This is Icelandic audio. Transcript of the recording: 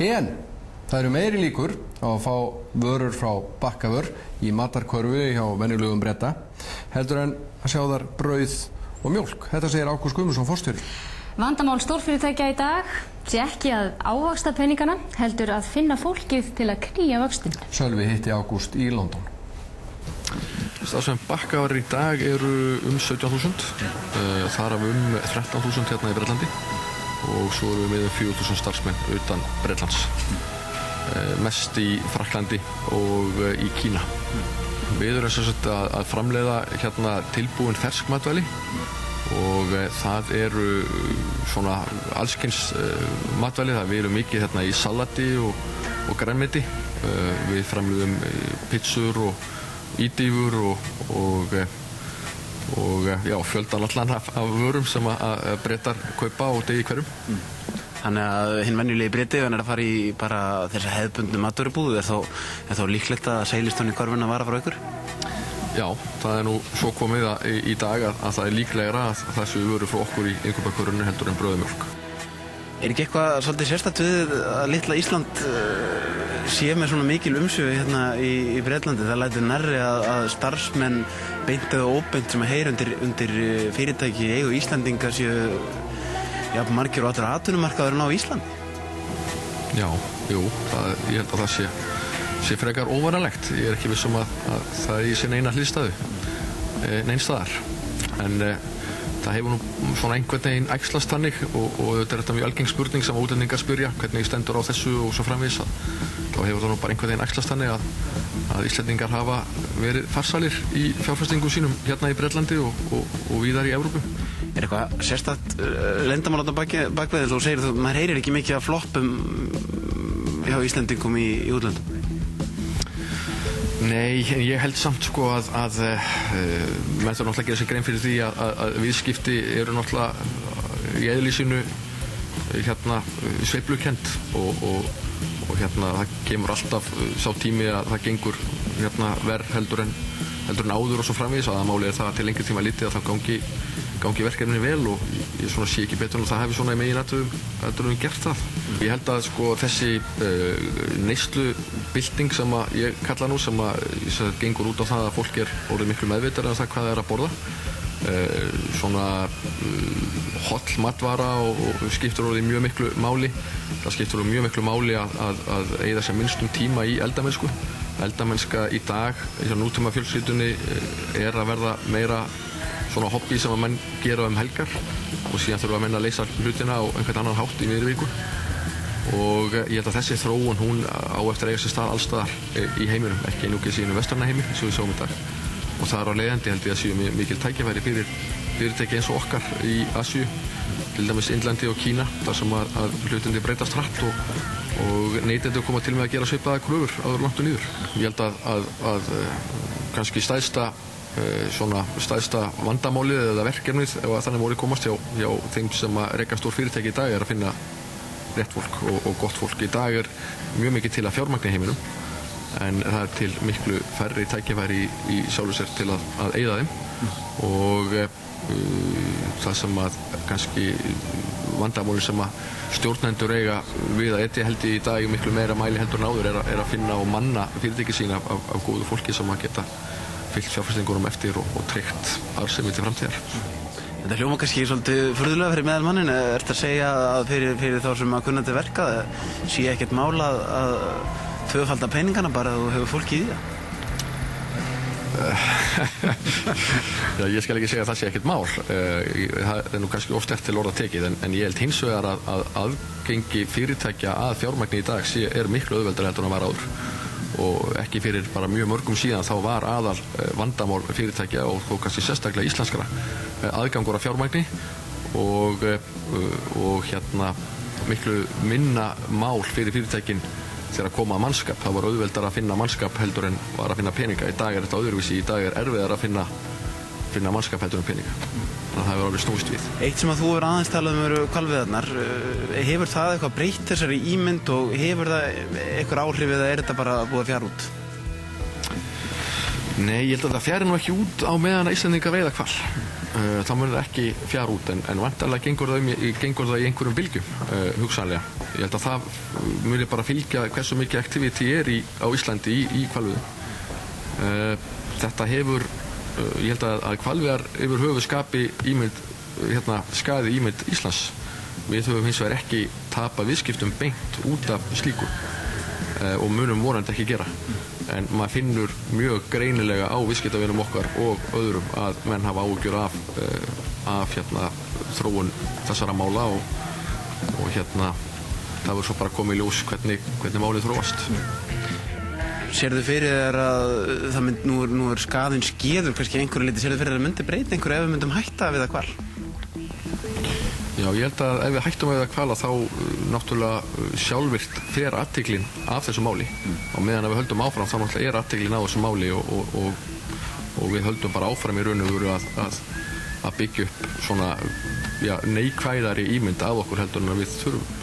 En það eru meiri líkur á að fá vörur frá Bakkavör í matarkörfu hjá venjulegum Breta heldur en að sjá þar brauð og mjólk. Þetta segir Ágúst Guðmundsson forstjóri. Vandamál stórfyrirtækja í dag sé ekki að ávaxta peningana, heldur að finna fólkið til að knýja vöxtinn. Sölvi hitti Ágúst í London. Það sem Bakkavör í dag eru 17.000, þar af 13.000 hérna í Bretlandi og svo erum við 4.000 starfsmenn utan Bretlands, mest í Frakklandi og í Kína. Við erum sem sagt að framleiða hérna tilbúin fersk matvæli og það eru svona allskyns matvæli. Við erum mikið hérna í salati og grænmeti. Við framleiðum pizzur og ídýfur og fjöldan allan af vörum sem að Bretar kaupa á degi hverjum. Þannig að hinn venjulegi Breti, ef hann að fara í bara þessa hefðbundnu matvörubúð, er þá líklegt að Seiliston í korfuna vara frá ykkur? Já, það nú svo komið í dag að það líklegra að þessu vöru frá okkur í innkaupakörfunni heldur en brauð og mjólk. Er ekki eitthvað svolítið sérstakt við að litla Ísland sé með svona mikil umsvif hérna í Bretlandi? Það lætur nærri að starfsmenn beint eða óbeint sem að heyra undir fyrirtæki í eigu Íslandinga séu margir og allra atvinnumarkaðurinn á Íslandi. Já, ég held að það sé frekar óvanalegt. Ég er ekki viss að það er í sinna eina hliðstæðu, neins staðar. En það hefur nú svona einhvern veginn æxlast þannig og þetta er þetta mjög algeng spurning sem útlendingar spyrja hvernig stendur á þessu og svo framvegis. Þá hefur það nú bara einhvern veginn æxlast þannig að Íslendingar hafa verið farsælir í fjárfestingum sínum hérna í Bretlandi og víðar í Evrópu. Er eitthvað sérstakt leyndarmál á bakvið þess og segir þú, maður heyrir ekki mikið af floppum hjá Íslendingum í útlöndum? Nei, en ég held samt sko að menn þarf náttúrulega að gera sér grein fyrir því að viðskipti eru náttúrulega í eðli sínu hérna sveiflukennd og hérna það kemur alltaf sá tími að það gengur hérna verr heldur en áður og svo framvegis. Aðalmálið er það að til lengri tíma litið að það gangi verkefni vel og ég svona sé ekki betur en það hefði svona í meginatriðum gert það. Ég held að sko þessi neyslubylting sem að ég kalla nú sem gengur út á það að fólk er orðið miklu meðvitað en það hvað það er að borða. Svona holl matvara og skiptir orðið mjög miklu máli. Það skiptir orðið mjög miklu máli að eyða sér minnstum tíma í eldamennsku. Eldamennska í dag, hjá nútíma fjölskyldunni, er að verða meira svona hobby sem að menn gera helgar og síðan þurfa að menn að leysa hlutina á einhvern annan hátt í miðri viku. Og ég held að þessi þróun hún á eftir að eiga sér stað allstaðar í heiminum, ekki einungis í vestræna heimi eins og við sjáum í dag. Og það er á leiðandi held ég að séu mikil tækifæri fyrir fyrirtæki eins og okkar í Asíu, til dæmis Indlandi og Kína, þar sem að hlutinni breytast hratt og neytendur koma til með að gera svipaða kröfur áður langt og niður. Ég held að kannski stærsta vandamálið eða verkefnið ef að þannig máli komast hjá þeim sem að reka stór fyrirtæki í dag er að finna rétt fólk og gott fólk. Í dag er mjög mikið til að fjármagna í heiminum en það er til miklu færri tækifæri í sjálfu sér til að eyða þeim og það sem að kannski vandamálið sem að stjórnendur eiga við að etja held í dag miklu meira mæli heldur en áður er að finna og manna fyrirtæki sín af góðu fólki sem að geta fylgt fjárfestingunum eftir og tryggt arðsemi til framtíðar. Þetta hljóma kannski svolítið furðulega fyrir meðalmannin. Ertu að segja að fyrir þá sem að kunnandi verka sé ekkert mál að tvöfalda peningana bara að þú hefur fólki í það? Já, ég skal ekki segja að það sé ekkert mál. Það er nú kannski of sterkt til orða tekið en ég held hins vegar að aðgengi fyrirtækja að fjármagni í dag er miklu auðveldari heldur en að var áður. Og ekki fyrir bara mjög mörgum síðan þá var aðal vandamál fyrirtækja og þó kannski sérstaklega íslenskra aðgangur af fjármagni og hérna miklu minna mál fyrir fyrirtækin þegar að koma að mannskap. Það var auðveldar að finna mannskap heldur en var að finna peninga. Í dag er þetta öðruvísi, í dag er erfiðar að finna mannskap heldur en peninga. Þannig að það hefur alveg snúist við. Eitt sem að þú hefur aðeins talað eru hvalveiðarnar. Hefur það eitthvað breytt þessari ímynd og hefur það eitthvað áhrif eða er þetta bara búið að fjara út? Nei, ég held að það fjari nú ekki út á meðan að Íslendingar veiða hval. þá mun það ekki fjara út en væntanlega gengur það í einhverjum bylgjum hugsanlega. Ég held að það muni bara fylgja hversu mikið activity á Íslandi í hvalveiðum. Þetta hefur, ég held að hvalveiðar yfir höfuð skapi skaði ímynd Íslands. Við höfum hins vegar ekki tapað viðskiptum beint út af slíku og munum vonandi ekki gera. En maður finnur mjög greinilega á viðskiptavinum okkar og öðrum að menn hafa áhyggjur af þróun þessara mála og það verður svo bara komið í ljós hvernig málið þróast. Sérðu fyrir þér að nú er skaðinn skeður kannski einhverju leyti, sérðu fyrir þér að myndi breyta einhverju ef við myndum hætta að veiða hval? Já, ég held að ef við hættum að veiða hvala þá náttúrulega sjálfvirkt fer athyglin af þessu máli og meðan við höldum áfram þá náttúrulega athyglin á þessu máli og við höldum bara áfram í raun og veru að byggja upp svona neikvæðari ímynd af okkur heldur en við þurfum.